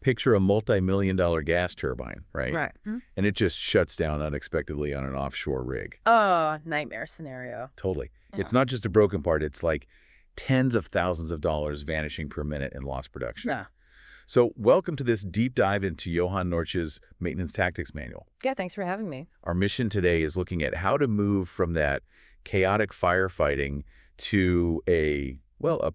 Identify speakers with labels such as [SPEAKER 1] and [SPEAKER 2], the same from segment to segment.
[SPEAKER 1] picture a multi-million-dollar gas turbine, right?
[SPEAKER 2] Right.
[SPEAKER 1] And it just shuts down unexpectedly on an offshore rig.
[SPEAKER 2] Oh, nightmare scenario.
[SPEAKER 1] Totally.
[SPEAKER 2] Yeah.
[SPEAKER 1] It's not just a broken part. It's like tens of thousands of dollars vanishing per minute in lost production.
[SPEAKER 2] Yeah.
[SPEAKER 1] So welcome to this deep dive into Johan Nortje's Maintenance Tactics Manual.
[SPEAKER 2] Yeah, thanks for having me.
[SPEAKER 1] Our mission today is looking at how to move from that chaotic firefighting to a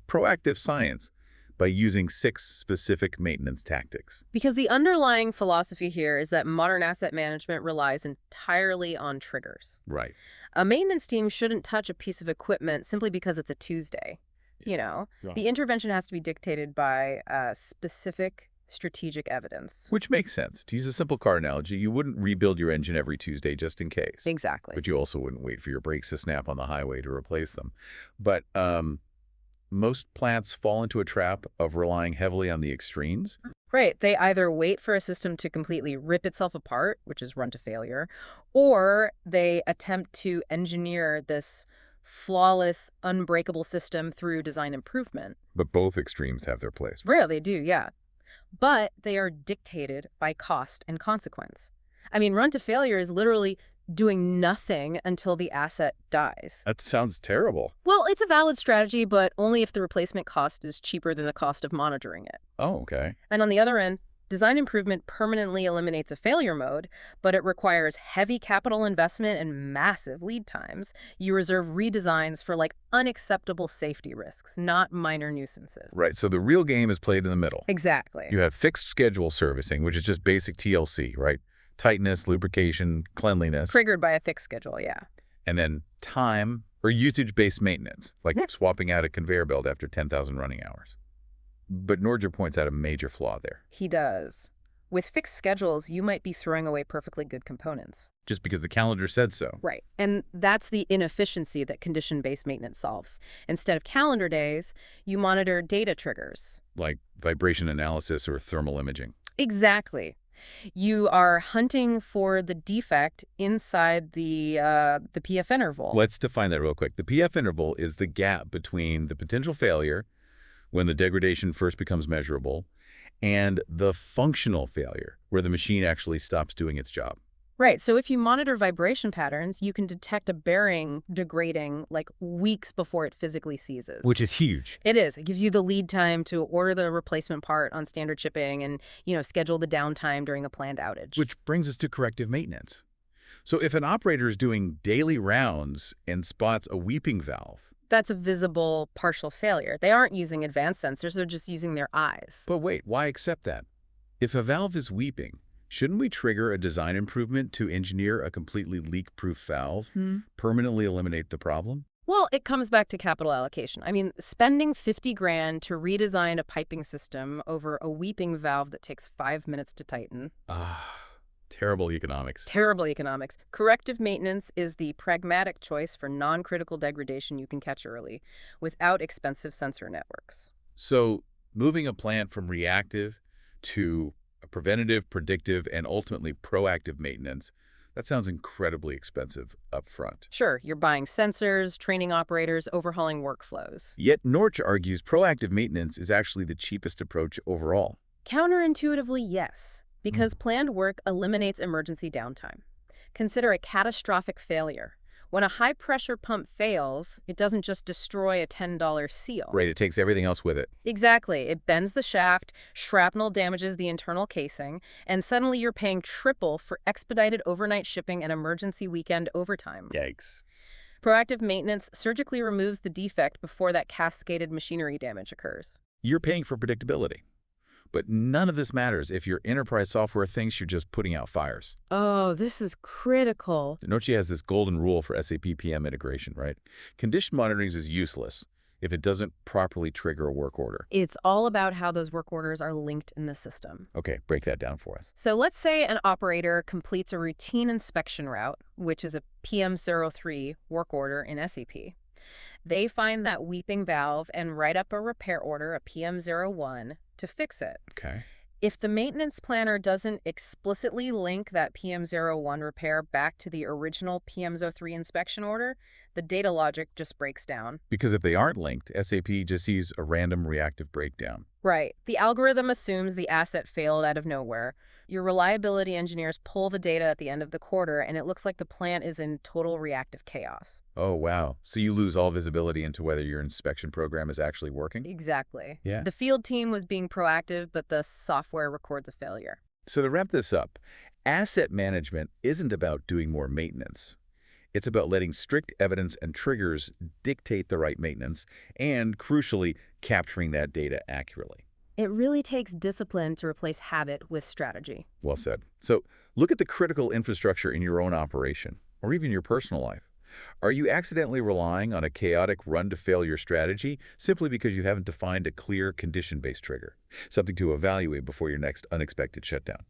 [SPEAKER 1] proactive science by using 6 specific maintenance tactics.
[SPEAKER 2] Because the underlying philosophy here is that modern asset management relies entirely on triggers.
[SPEAKER 1] Right.
[SPEAKER 2] A maintenance team shouldn't touch a piece of equipment simply because it's a Tuesday.
[SPEAKER 1] Yeah.
[SPEAKER 2] The intervention has to be dictated by specific strategic evidence.
[SPEAKER 1] Which makes sense. To use a simple car analogy, you wouldn't rebuild your engine every Tuesday just in case.
[SPEAKER 2] Exactly.
[SPEAKER 1] But you also wouldn't wait for your brakes to snap on the highway to replace them. But most plants fall into a trap of relying heavily on the extremes.
[SPEAKER 2] Right. They either wait for a system to completely rip itself apart, which is run to failure, or they attempt to engineer this flawless, unbreakable system through design improvement.
[SPEAKER 1] But both extremes have their place.
[SPEAKER 2] Rarely they do, yeah. But they are dictated by cost and consequence. I mean, run to failure is literally doing nothing until the asset dies.
[SPEAKER 1] That sounds terrible.
[SPEAKER 2] Well, it's a valid strategy, but only if the replacement cost is cheaper than the cost of monitoring it.
[SPEAKER 1] Oh, okay.
[SPEAKER 2] And on the other end, design improvement permanently eliminates a failure mode, but it requires heavy capital investment and massive lead times. You reserve redesigns for unacceptable safety risks, not minor nuisances.
[SPEAKER 1] Right, so the real game is played in the middle.
[SPEAKER 2] Exactly.
[SPEAKER 1] You have fixed schedule servicing, which is just basic TLC, right? Tightness, lubrication, cleanliness.
[SPEAKER 2] Triggered by a fixed schedule, yeah.
[SPEAKER 1] And then time or usage-based maintenance, like swapping out a conveyor belt after 10,000 running hours. But Nortje points out a major flaw there.
[SPEAKER 2] He does. With fixed schedules, you might be throwing away perfectly good components.
[SPEAKER 1] Just because the calendar said so.
[SPEAKER 2] Right. And that's the inefficiency that condition-based maintenance solves. Instead of calendar days, you monitor data triggers.
[SPEAKER 1] Like vibration analysis or thermal imaging.
[SPEAKER 2] Exactly. You are hunting for the defect inside the PF interval.
[SPEAKER 1] Let's define that real quick. The PF interval is the gap between the potential failure, when the degradation first becomes measurable, and the functional failure, where the machine actually stops doing its job.
[SPEAKER 2] Right. So if you monitor vibration patterns, you can detect a bearing degrading weeks before it physically seizes.
[SPEAKER 1] Which is huge.
[SPEAKER 2] It is. It gives you the lead time to order the replacement part on standard shipping and, schedule the downtime during a planned outage.
[SPEAKER 1] Which brings us to corrective maintenance. So if an operator is doing daily rounds and spots a weeping valve,
[SPEAKER 2] that's a visible partial failure. They aren't using advanced sensors, they're just using their eyes.
[SPEAKER 1] But wait, why accept that? If a valve is weeping, shouldn't we trigger a design improvement to engineer a completely leak-proof valve, permanently eliminate the problem?
[SPEAKER 2] Well, it comes back to capital allocation. I mean, spending $50,000 to redesign a piping system over a weeping valve that takes 5 minutes to tighten.
[SPEAKER 1] Terrible economics.
[SPEAKER 2] Terrible economics. Corrective maintenance is the pragmatic choice for non-critical degradation you can catch early without expensive sensor networks.
[SPEAKER 1] So moving a plant from reactive to a preventative, predictive, and ultimately proactive maintenance, that sounds incredibly expensive up front.
[SPEAKER 2] Sure, you're buying sensors, training operators, overhauling workflows.
[SPEAKER 1] Yet Nortje argues proactive maintenance is actually the cheapest approach overall.
[SPEAKER 2] Counterintuitively, yes. Because planned work eliminates emergency downtime. Consider a catastrophic failure. When a high-pressure pump fails, it doesn't just destroy a $10 seal.
[SPEAKER 1] Right, it takes everything else with it.
[SPEAKER 2] Exactly. It bends the shaft, shrapnel damages the internal casing, and suddenly you're paying triple for expedited overnight shipping and emergency weekend overtime.
[SPEAKER 1] Yikes.
[SPEAKER 2] Proactive maintenance surgically removes the defect before that cascaded machinery damage occurs.
[SPEAKER 1] You're paying for predictability. But none of this matters if your enterprise software thinks you're just putting out fires.
[SPEAKER 2] Oh, this is critical.
[SPEAKER 1] Nortje has this golden rule for SAP PM integration, right? Condition monitoring is useless if it doesn't properly trigger a work order.
[SPEAKER 2] It's all about how those work orders are linked in the system.
[SPEAKER 1] Okay, break that down for us.
[SPEAKER 2] So let's say an operator completes a routine inspection route, which is a PM03 work order in SAP. They find that weeping valve and write up a repair order, a PM01, to fix it.
[SPEAKER 1] Okay.
[SPEAKER 2] If the maintenance planner doesn't explicitly link that PM01 repair back to the original PM03 inspection order, the data logic just breaks down.
[SPEAKER 1] Because if they aren't linked, SAP just sees a random reactive breakdown.
[SPEAKER 2] Right. The algorithm assumes the asset failed out of nowhere. Your reliability engineers pull the data at the end of the quarter, and it looks like the plant is in total reactive chaos.
[SPEAKER 1] Oh, wow. So you lose all visibility into whether your inspection program is actually working?
[SPEAKER 2] Exactly.
[SPEAKER 1] Yeah.
[SPEAKER 2] The field team was being proactive, but the software records a failure.
[SPEAKER 1] So to wrap this up, asset management isn't about doing more maintenance. It's about letting strict evidence and triggers dictate the right maintenance and, crucially, capturing that data accurately.
[SPEAKER 2] It really takes discipline to replace habit with strategy.
[SPEAKER 1] Well said. So look at the critical infrastructure in your own operation, or even your personal life. Are you accidentally relying on a chaotic run-to-failure strategy simply because you haven't defined a clear condition-based trigger, something to evaluate before your next unexpected shutdown?